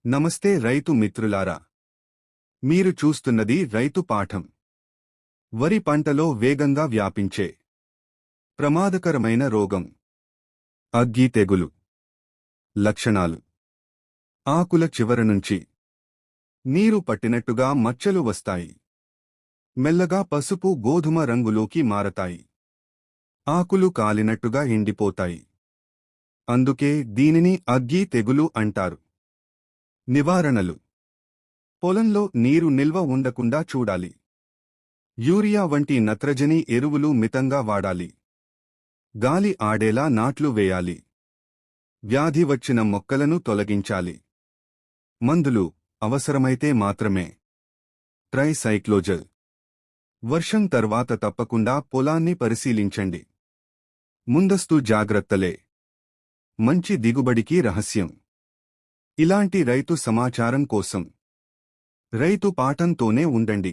నమస్తే రైతు మిత్రులారా, మీరు చూస్తున్నది రైతు పాఠం. వరి పంటలో వేగంగా వ్యాపించే ప్రమాదకరమైన రోగం అగ్గి తెగులు. లక్షణాలు: ఆకుల చివర నుంచి నీరు పట్టినట్టుగా మచ్చలు వస్తాయి. మెల్లగా పసుపు గోధుమ రంగులోకి మారతాయి. ఆకులు కాలినట్టుగా ఎండిపోతాయి. అందుకే దీనిని అగ్గి తెగులు అంటారు. నివారణలు: పొలంలో నీరు నిల్వ ఉండకుండా చూడాలి. యూరియా వంటి నత్రజని ఎరువులు మితంగా వాడాలి. గాలి ఆడేలా నాట్లు వేయాలి. వ్యాధి వచ్చిన మొక్కలను తొలగించాలి. మందులు అవసరమైతే మాత్రమే. ట్రైసైక్లోజల్. వర్షం తర్వాత తప్పకుండా పొలాన్ని పరిశీలించండి. ముందస్తు జాగ్రత్తలే మంచి దిగుబడికి రహస్యం. ఇలాంటి రైతు సమాచారం కోసం రైతు పాఠంతోనే ఉండండి.